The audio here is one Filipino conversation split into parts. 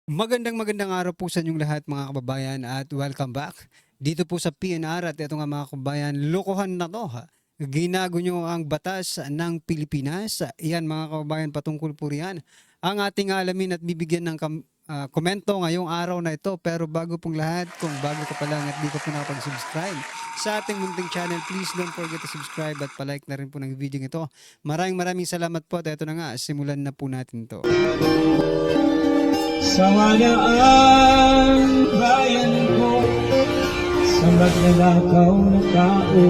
Magandang araw po sa inyong lahat mga kababayan at welcome back dito po sa PNR at ito nga mga kababayan, lokohan na to ha. Ginago nyo ang batas ng Pilipinas. Yan mga kababayan, patungkol po riyan. Ang ating alamin at bibigyan ng komento ngayong araw na ito. Pero bago pong lahat, kung bago ka pa lang at di ka po nakapag-subscribe sa ating munting channel, please don't forget to subscribe at palike na rin po ng video ito. Maraming salamat po at ito na nga, simulan na po natin to. Sawalaan bayan ko sa magnanakaw na tao.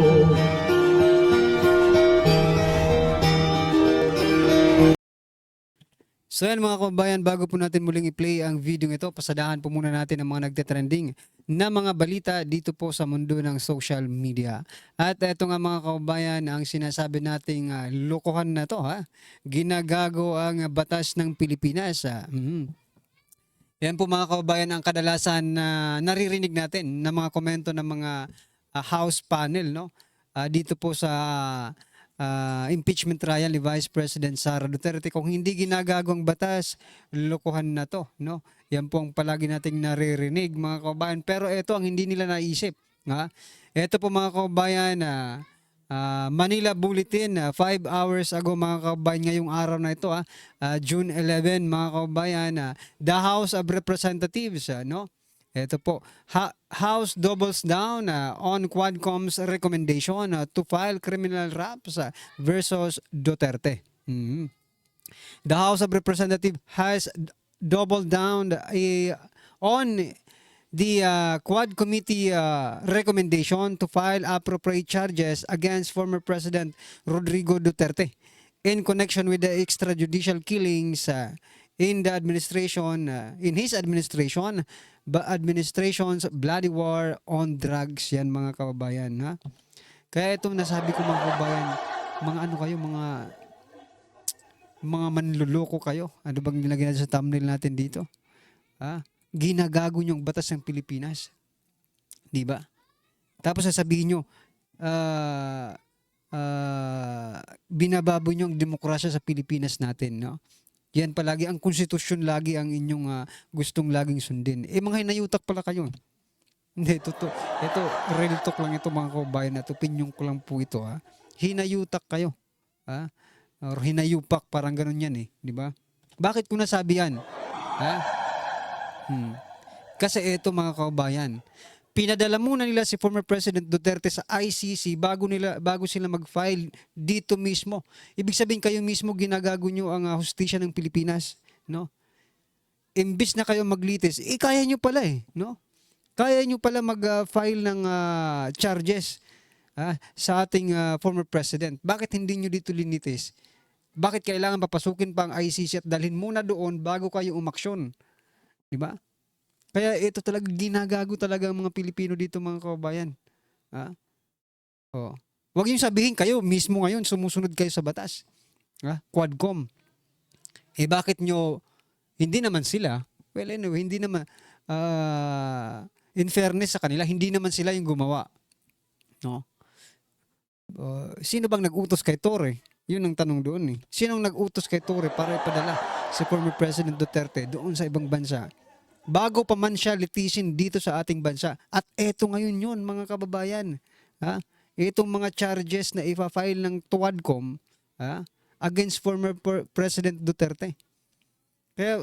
So yan mga kababayan, bago po natin muling i-play ang video ito, pasadahan po muna natin ang mga nagte-trending na mga balita dito po sa mundo ng social media. At ito nga mga kababayan, ang sinasabi nating lokohan na to ha. Ginagago ang batas ng Pilipinas. Yan po mga kababayan ang kadalasan na naririnig natin na mga komento ng mga House panel no. Dito po sa impeachment trial ni Vice President Sara Duterte. Kung hindi ginagago ang batas, lokohan na to, no? Yan po ang palagi nating naririnig mga kababayan. Pero ito ang hindi nila naisip, ha? Ito po mga kababayan, Manila Bulletin, 5 hours ago mga kababayan, ngayong araw na ito, June 11 mga kababayan, the House of Representatives, no? Ito po, House doubles down on Quadcom's recommendation to file criminal raps versus Duterte. The House of Representatives has doubled down on the Quad Committee recommendation to file appropriate charges against former President Rodrigo Duterte in connection with the extrajudicial killings in his administration's bloody war on drugs. Yan mga kababayan, ha? Kaya ito nasabi ko mga kababayan, mga ano kayo, mga manluloko kayo. Ano bang nilagay natin sa thumbnail natin dito? Ginagago niyo ang batas ng Pilipinas. Di ba? Tapos sasabihin nyo, binababoy niyo ang demokrasya sa Pilipinas natin, no? Yan palagi, ang konstitusyon lagi ang inyong gustong laging sundin. Mga hinayutak pala kayo. Hindi, ito, real talk lang ito mga kababayan at opinion ko lang po ito. Hinayutak kayo. Or hinayupak, parang ganun yan di ba? Bakit ko nasabi yan? Kasi ito mga kababayan, pinadala muna nila si former President Duterte sa ICC bago sila mag-file dito mismo. Ibig sabihin kayo mismo ginagago nyo ang hustisya ng Pilipinas, no? Imbis na kayo maglitis, kaya nyo pala no? Kaya nyo pala mag-file ng charges sa ating former president. Bakit hindi nyo dito linitis? Bakit kailangan papasukin pa ang ICC at dalhin muna doon bago kayo umaksyon? Di ba? Kaya ito talaga, ginagago talaga ang mga Pilipino dito mga kababayan. Huwag yung sabihin kayo mismo ngayon sumusunod kayo sa batas. Quadcom. Bakit nyo, hindi naman sila, well anyway, hindi naman, in fairness sa kanila, hindi naman sila yung gumawa. No? Sino bang nag-utos kay Torre? Yun ang tanong doon Sinong nag-utos kay Torre para ipadala si former President Duterte doon sa ibang bansa? Bago pa man siya litisin dito sa ating bansa. At eto ngayon yun, mga kababayan. Itong mga charges na ipa-file ng Quadcom against former President Duterte. Kaya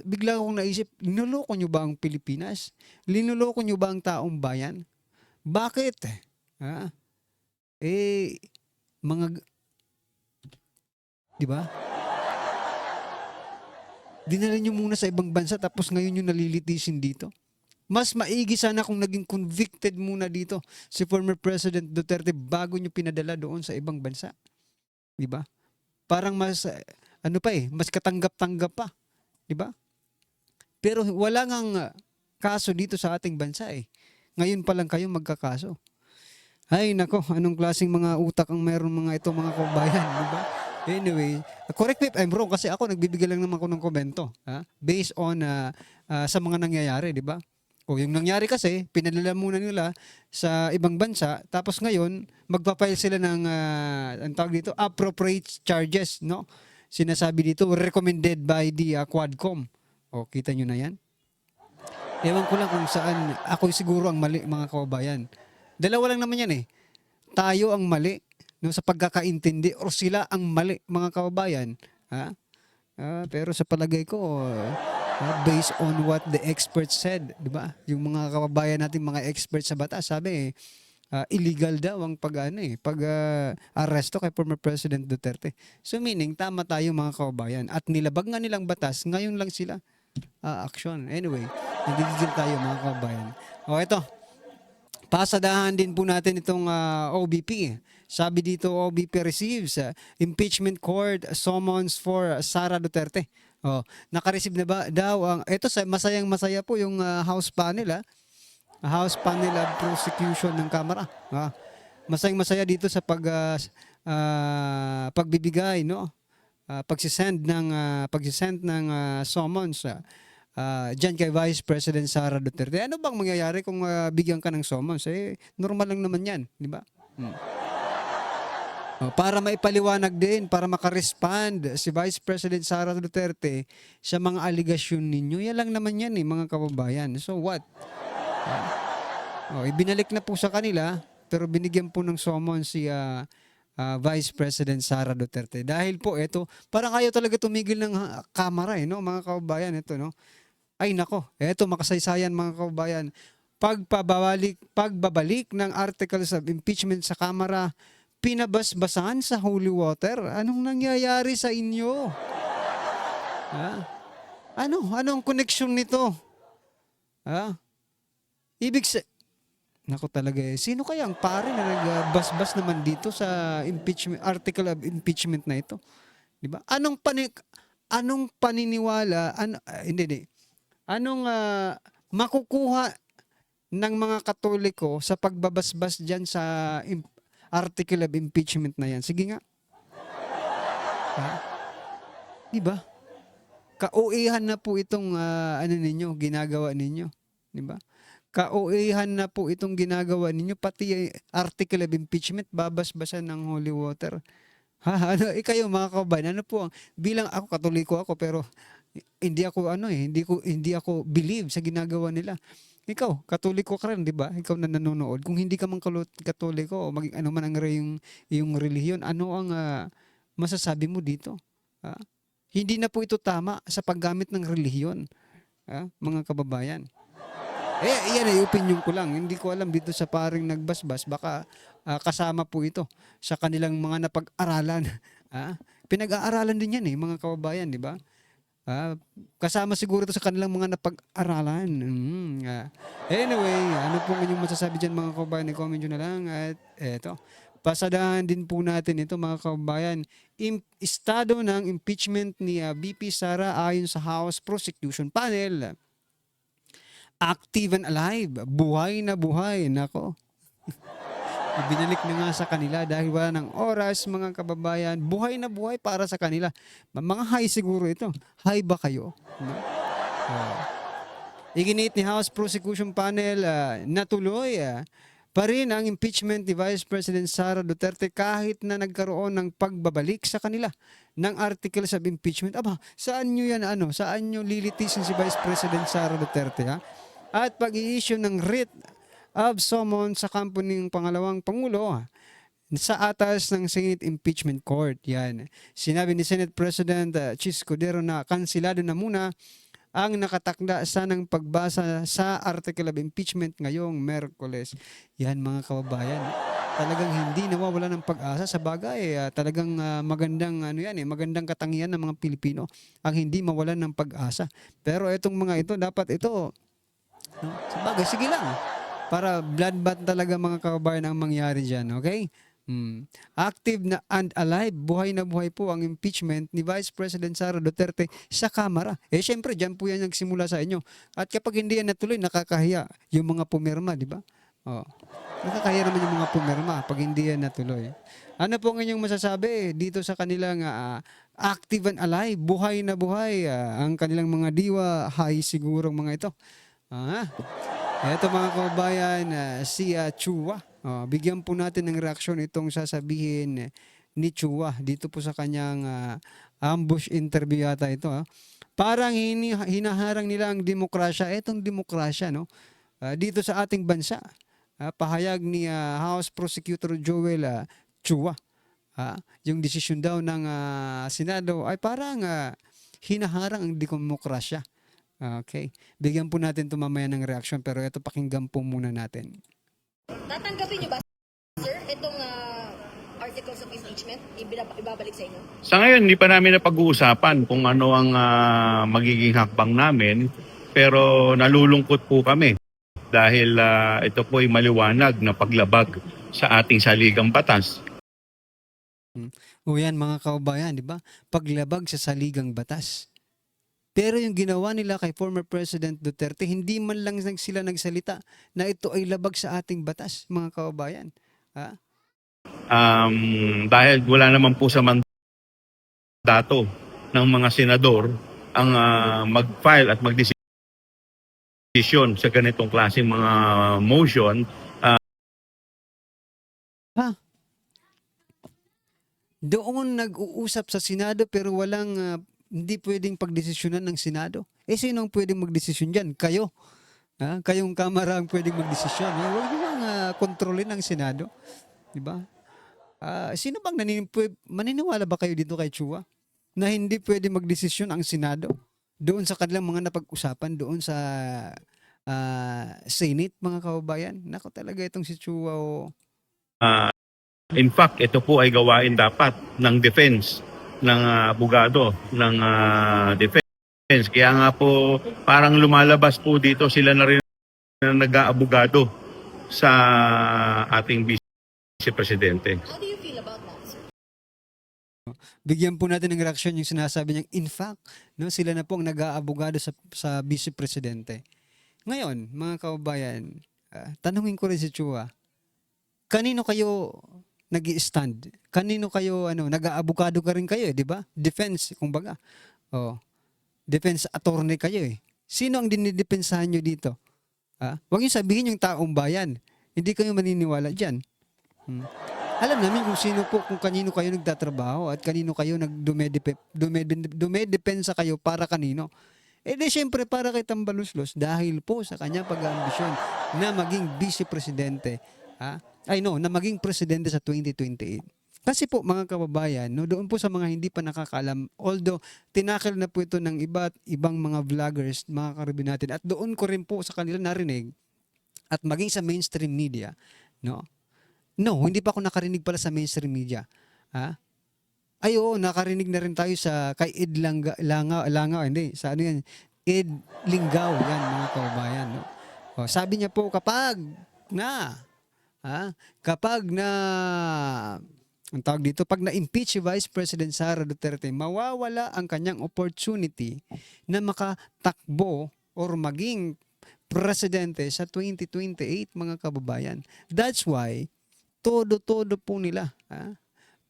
bigla akong naisip, linuloko nyo ba ang Pilipinas? Linuloko nyo ba ang taong bayan? Bakit? Di ba? Dinala nyo muna sa ibang bansa tapos ngayon yung nalilitisin dito. Mas maigi sana kung naging convicted muna dito si former President Duterte bago nyo pinadala doon sa ibang bansa. Diba? Parang mas, mas katanggap-tanggap pa. Diba? Pero wala ngang kaso dito sa ating bansa Ngayon pa lang kayo magkakaso. Ay nako, anong klaseng mga utak ang meron mga ito mga kabayan, diba? Anyway, correct me if I'm wrong kasi ako nagbibigay lang naman ako ng komento based on sa mga nangyayari, di ba? O yung nangyari kasi, pinadala muna nila sa ibang bansa tapos ngayon magpa-file sila ng ang tawag dito, appropriate charges, no? Sinasabi dito recommended by the Quadcom. O, kita nyo na yan? Ewan ko lang kung saan ako siguro ang mali, mga kababayan. Dalawa lang naman yan eh. Tayo ang mali no, sa pagkakaintindi or sila ang mali, mga kababayan. Ha? Pero sa palagay ko, based on what the experts said, di ba? Yung mga kababayan natin, mga experts sa batas, sabi illegal daw ang aresto kay former President Duterte. So meaning, tama tayo mga kababayan. At nilabag nga nilang batas, ngayon lang sila action. Anyway, nagigigil tayo mga kababayan. O ito, pasadahan din po natin itong OBP. Sabi dito, OBP receives impeachment court summons for Sara Duterte. Oh, naka-receive na ba daw ang ito masayang masaya po yung House panel House panel of prosecution ng Kamara. Masayang masaya dito sa pagbibigay no. Pagsisend ng summons diyan kay Vice President Sara Duterte. Ano bang mangyayari kung bigyan ka ng summons? Normal lang naman 'yan, di ba? Para maipaliwanag din, para makarespond si Vice President Sara Duterte sa mga aligasyon ninyo. Yan lang naman yan mga kababayan. So what? Ibinalik na po sa kanila, pero binigyan po ng summons si Vice President Sara Duterte. Dahil po ito, parang ayaw talaga tumigil ng kamera no, mga kababayan. Ito, no? Ay nako, ito makasaysayan mga kababayan. Pagbabalik ng articles of impeachment sa Kamara, pinabasbasan sa holy water. Anong nangyayari sa inyo? Anong connection nito? Ibig sa nako talaga sino kaya ang pare na nagbasbas naman dito sa impeachment article of impeachment na ito? 'Di ba? Anong paniniwala hindi. Anong makukuha ng mga Katoliko sa pagbabasbas diyan sa article of impeachment na yan? Sige nga. Di ba? Kauihan na po itong ginagawa ninyo. Di ba? Kauihan na po itong ginagawa ninyo. Pati article of impeachment, babasbasan ng holy water. Kayo mga kababayan, ano po bilang ako, Katoliko ako, pero hindi ako believe sa ginagawa nila. Ikaw, Katoliko ka rin, di ba? Ikaw na nanonood. Kung hindi ka man Katoliko o maging ano man ang yung relihiyon, ano ang masasabi mo dito? Hindi na po ito tama sa paggamit ng relihiyon, mga kababayan. Yan ay opinion ko lang. Hindi ko alam dito sa paring nagbasbas. Baka kasama po ito sa kanilang mga napag-aralan. Pinag-aaralan din yan mga kababayan, di ba? Kasama siguro ito sa kanilang mga napag-aralan. Anyway, ano po inyong masasabi dyan mga kababayan? I-comment nyo na lang. At eto, pasadahan din po natin ito mga kababayan. Estado ng impeachment ni VP Sara ayon sa House Prosecution Panel. Active and alive. Buhay na buhay. Nako. Ibinalik na nga sa kanila dahil wala ng oras mga kababayan. Buhay na buhay para sa kanila. Mga high siguro ito. High ba kayo? No? Iginit ni House Prosecution Panel natuloy pa rin ang impeachment ni Vice President Sara Duterte kahit na nagkaroon ng pagbabalik sa kanila ng articles of impeachment. Saan nyo yan Saan nyo lilitisin si Vice President Sara Duterte At pag-i-issue ng writ of summons sa kampo ng pangalawang Pangulo sa atas ng Senate Impeachment Court. Yan. Sinabi ni Senate President Chis Cordero na kansilado na muna ang nakatakda sanang pagbasa sa article of impeachment ngayong Merkules. Yan mga kababayan. Talagang hindi nawawala ng pag-asa sa bagay. Talagang magandang magandang katangian ng mga Pilipino ang hindi mawalan ng pag-asa. Pero itong mga ito dapat ito sa bagay sige lang. Para bloodbath talaga mga kababayan ang mangyari diyan, okay? Active na and alive, buhay na buhay po ang impeachment ni Vice President Sara Duterte sa Kamara. Syempre, dyan po yan nagsimula sa inyo. At kapag hindi yan natuloy, nakakahiya yung mga pumirma, di ba? Nakakahiya naman yung mga pumirma pag hindi yan natuloy. Ano po ang inyong masasabi dito sa kanilang active and alive, buhay na buhay, ang kanilang mga diwa, high sigurong mga ito. Ito mga kababayan, si Chua. Bigyan po natin ng reaksyon itong sasabihin ni Chua dito po sa kanyang ambush interview yata ito. Parang hinaharang nila ang demokrasya. Etong demokrasya, no? Dito sa ating bansa. Pahayag ni House Prosecutor Joel Chua. Yung desisyon daw ng Senado ay parang hinaharang ang demokrasya. Okay. Bigyan po natin ito mamaya ng reaction pero ito pakinggan po muna natin. Tatanggapin niyo ba, sir, itong articles of impeachment? Ibabalik sa inyo? Sa ngayon, hindi pa namin napag-uusapan kung ano ang magiging hakbang namin. Pero nalulungkot po kami dahil ito po ay maliwanag na paglabag sa ating saligang batas. O yan mga kaubayan, di ba? Paglabag sa saligang batas. Pero yung ginawa nila kay former President Duterte, hindi man lang sila nagsalita na ito ay labag sa ating batas, mga kaubayan. Dahil wala naman po sa mandato ng mga senador ang mag-file at mag-desisyon sa ganitong klaseng mga motion. Doon nag-uusap sa Senado pero walang hindi pwedeng pagdesisyonan ng Senado. Sino ang pwedeng magdesisyon dyan? Kayo. Kayong Kamara ang pwedeng magdesisyon. Huwag nyo lang kontrolin ng Senado. Diba? Sino bang maniniwala ba kayo dito kay Chua? Na hindi pwede magdesisyon ang Senado? Doon sa kanilang mga napag-usapan, doon sa Senate, mga kababayan. Nako talaga itong si Chua. In fact, ito po ay gawain dapat ng defense, ng abogado, ng defense. Kaya nga po parang lumalabas po dito sila na rin na nag-aabogado sa ating Vice Presidente. How do you feel about that, sir? Bigyan po natin ng reaksyon yung sinasabi niyang in fact, no, sila na po ang nag-aabogado sa Vice Presidente. Ngayon, mga kababayan, tanungin ko rin si Chua, kanino kayo nag-i-stand? Kanino kayo nag-aabogado ka rin kayo, di ba? Defense, kumbaga. Defense attorney kayo eh. Sino ang dinidepensahan nyo dito? Huwag niyo sabihin yung taong bayan. Hindi kayo maniniwala diyan. Alam namin kung kanino kayo nagtatrabaho at kanino kayo dumedepensa kayo para kanino. Siyempre para kay Tambaluslos dahil po sa kanyang pag-aambisyon na maging vice presidente. Na maging presidente sa 2028. Kasi po mga kababayan, doon po sa mga hindi pa nakakaalam, although tinakil na po ito ng ibang mga vloggers, mga karibin natin, at doon ko rin po sa kanila narinig, at maging sa mainstream media, no, hindi pa ako nakarinig pala sa mainstream media. Nakarinig na rin tayo sa kay Ed Langaw, hindi, sa yan, Ed Lingaw, yan mga kababayan. No? Sabi niya po kapag pag na-impeach si Vice President Sara Duterte, mawawala ang kanyang opportunity na makatakbo or maging presidente sa 2028, mga kababayan. That's why, todo-todo po nila.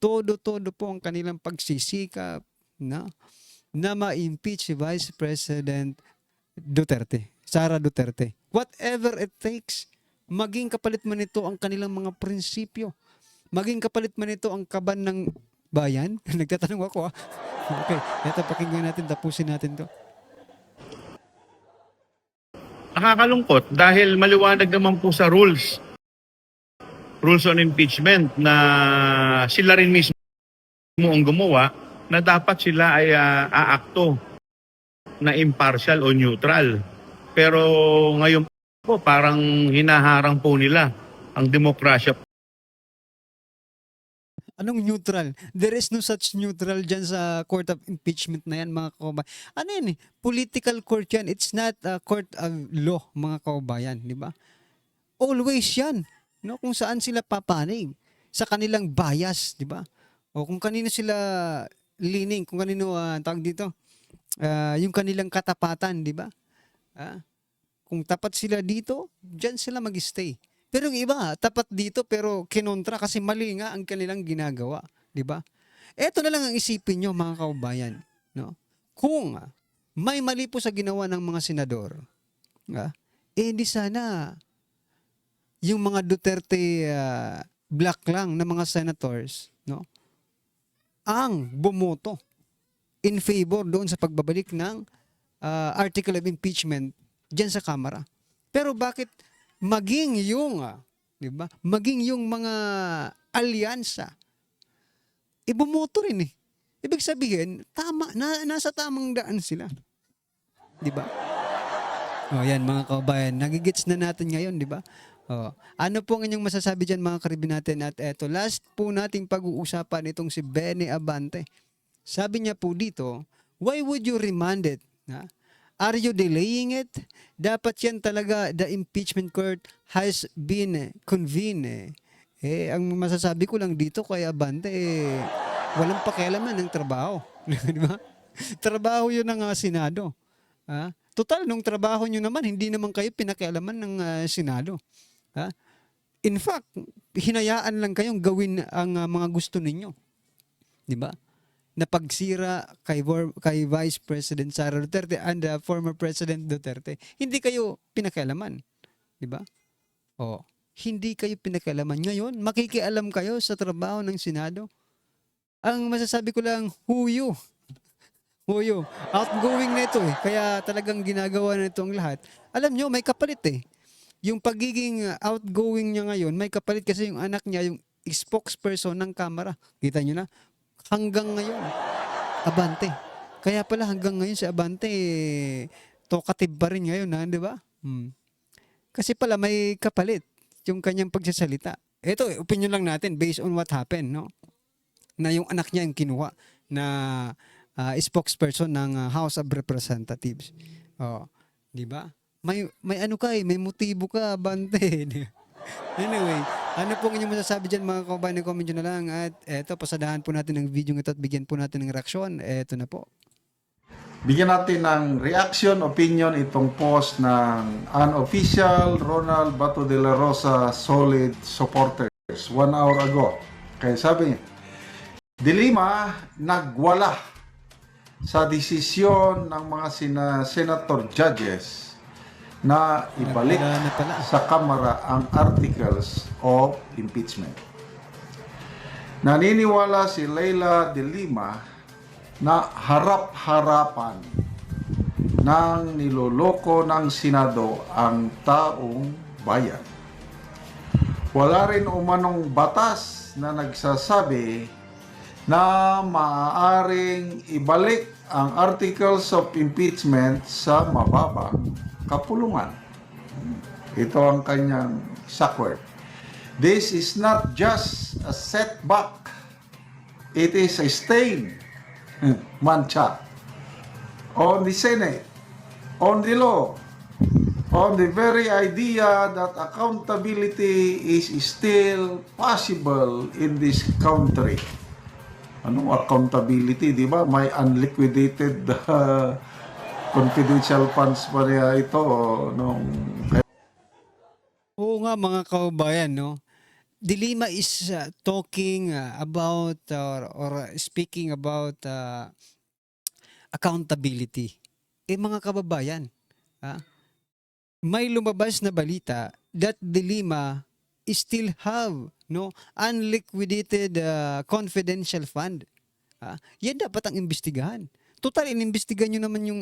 Todo-todo po ang kanilang pagsisikap na ma-impeach si Vice President Duterte, Sara Duterte. Whatever it takes, maging kapalit man ito ang kanilang mga prinsipyo. Maging kapalit man ito ang kaban ng bayan. Nagtatanong ako Okay, ito pakinggan natin, tapusin natin to. Nakakalungkot dahil maliwanag naman po sa rules on impeachment na sila rin mismo ang gumawa na dapat sila ay aakto na impartial o neutral. Pero ngayon po parang hinaharang po nila ang demokrasya. Anong neutral? There is no such neutral dyan sa court of impeachment na yan, mga kaubayan. Ano yan eh? Political court yan. It's not a court of law, mga kaubayan. Di ba? Always yan. No? Kung saan sila papanig. Sa kanilang bias. Di ba? O kung kanino sila leaning. Kung kanino, tawag dito, yung kanilang katapatan. Di ba? Kung tapat sila dito, dyan sila mag-stay. Pero yung iba, tapat dito pero kinontra kasi mali nga ang kanilang ginagawa. Di ba? Ito na lang ang isipin nyo, mga kaubayan. No? Kung may mali po sa ginawa ng mga senador, di sana yung mga Duterte black lang na mga senators, ang bumoto in favor doon sa pagbabalik ng article of impeachment diyan sa Kamara. Pero bakit maging yung, 'di ba? Maging yung mga alyansa ibumoto rin eh. Ibig sabihin, tama nasa tamang daan sila. 'Di ba? Oh, yan mga kabayan, nagigits na natin ngayon, 'di ba? Oh, ano po ang inyong masasabi diyan mga karibin natin? At eto, last po nating pag-uusapan itong si Benny Abante. Sabi niya po dito, why would you remand it? Ha? Are you delaying it? Dapat yan talaga, the impeachment court has been convened. Ang masasabi ko lang dito kay Abante, walang pakialaman ng trabaho. Di ba? Trabaho yun ng Senado. Ha? Total, nung trabaho nyo naman, hindi naman kayo pinakialaman ng Senado. Ha? In fact, hinayaan lang kayong gawin ang mga gusto ninyo. Di ba? Na pagsira kay Vice President Sara Duterte and former President Duterte. Hindi kayo pinakialaman. Di ba? Oh, hindi kayo pinakialaman. Ngayon, makikialam kayo sa trabaho ng Senado. Ang masasabi ko lang, huyo. Huyo. Outgoing na ito eh. Kaya talagang ginagawa na ito ang lahat. Alam nyo, may kapalit eh. Yung pagiging outgoing niya ngayon, may kapalit kasi yung anak niya, yung spokesperson ng Kamara. Kita nyo na? Hanggang ngayon, Abante. Kaya pala hanggang ngayon si Abante, talkative pa rin ngayon, di ba? Kasi pala may kapalit yung kanyang pagsasalita. Ito, opinion lang natin based on what happened, no? Na yung anak niya yung kinuha na spokesperson ng House of Representatives. Oh, di ba? May ano ka may motibo ka, Abante. Anyway, ano pong inyong masasabi dyan mga kababayan? Comment nyo na lang. At eto, pasadahan po natin ng video ito at bigyan po natin ng reaksyon. Eto na po. Bigyan natin ng reaction, opinion itong post ng unofficial Ronald Bato de la Rosa solid supporters 1 hour ago. Kaya sabi niya, Dilima nagwala sa desisyon ng mga senator judges na ibalik Nagwala na pala. sa Kamara ang articles of impeachment. Naniniwala si Leila de Lima na harap-harapan ng niloloko ng Senado ang taong bayan. Wala rin umanong batas na nagsasabi na maaaring ibalik ang articles of impeachment sa mababang kapulungan. Ito ang kanyang exact word. This is not just a setback. It is a stain, mancha, on the Senate, on the law, on the very idea that accountability is still possible in this country. Anong accountability, di ba? May unliquidated confidential funds pa niya ito. Oo nga mga kababayan, no? Dilima is talking about or speaking about accountability. Mga kababayan, may lumabas na balita that Dilima still have unliquidated confidential fund. Yan dapat ang imbestigahan. Total, inimbestigahan nyo naman yung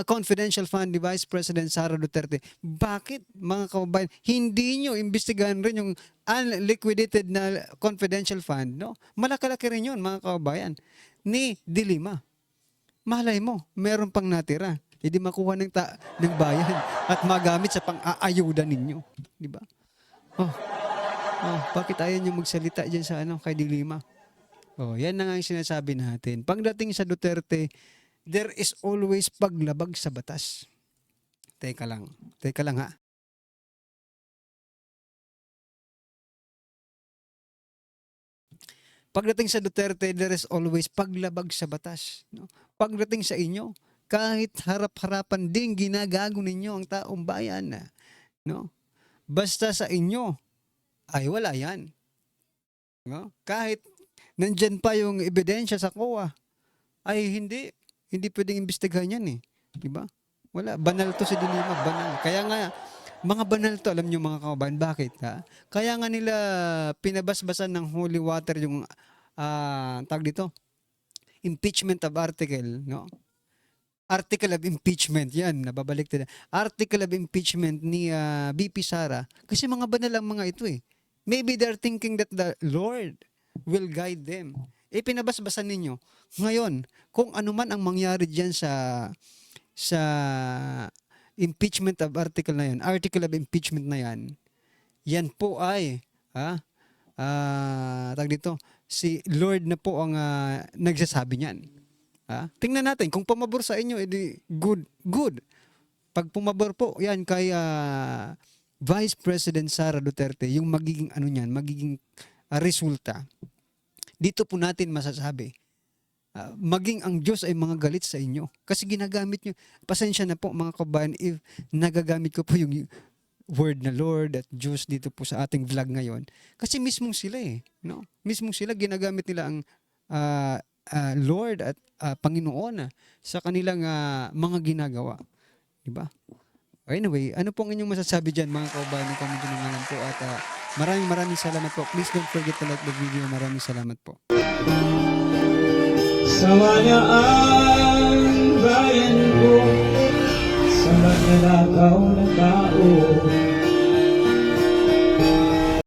confidential fund ni Vice President Sara Duterte. Bakit, mga kababayan, hindi nyo imbestigahan rin yung unliquidated na confidential fund? No? Malaki-laki rin yun, mga kababayan, ni Dilima. Malay mo, meron pang natira. Hindi makuha ng bayan at magamit sa pang-aayuda ninyo. Di ba? Bakit ayaw nyo magsalita dyan sa kay Dilima? Yan na nga yung sinasabi natin. Pagdating sa Duterte, there is always paglabag sa batas. Teka lang ha. Pagdating sa Duterte, there is always paglabag sa batas. No? Pagdating sa inyo, kahit harap-harapan din ginagago ninyo ang taong bayan. No? Basta sa inyo, ay wala yan. No? Kahit nandyan pa yung ebidensya sa COA, ay hindi pwedeng imbestigahan yan eh. Diba? Wala. Banal to si Dilima. Banal. Kaya nga, mga banal to, alam nyo mga kababayan, bakit? Kaya nga nila pinabasbasan ng holy water yung tag dito, impeachment of article, no? article of impeachment. Yan, nababalik tayo. Article of impeachment ni BP Sara. Kasi mga banal ang mga ito eh. Maybe they're thinking that the Lord will guide them. Pinabasbasan ninyo. Ngayon, kung ano man ang mangyari diyan sa impeachment of article na yan, article of impeachment na yan, yan po ay tag dito, si Lord na po ang nagsasabi niyan. Tingnan natin kung pumabor sa inyo, edi good. Pag pumabor po yan kay Vice President Sara Duterte, yung magiging magiging resulta. Dito po natin masasabi, maging ang Diyos ay mga galit sa inyo. Kasi ginagamit nyo, pasensya na po mga kabayan if nagagamit ko po yung word na Lord at Diyos dito po sa ating vlog ngayon. Kasi mismong sila no? Mismong sila, ginagamit nila ang Lord at Panginoon sa kanilang mga ginagawa. Diba? Anyway, ano pong inyong masasabi dyan mga kabayan? Comment nyo naman po at maraming salamat po. Please don't forget to like the video. Maraming salamat po. Sawa na ang bayan ko sa magnanakaw na tao.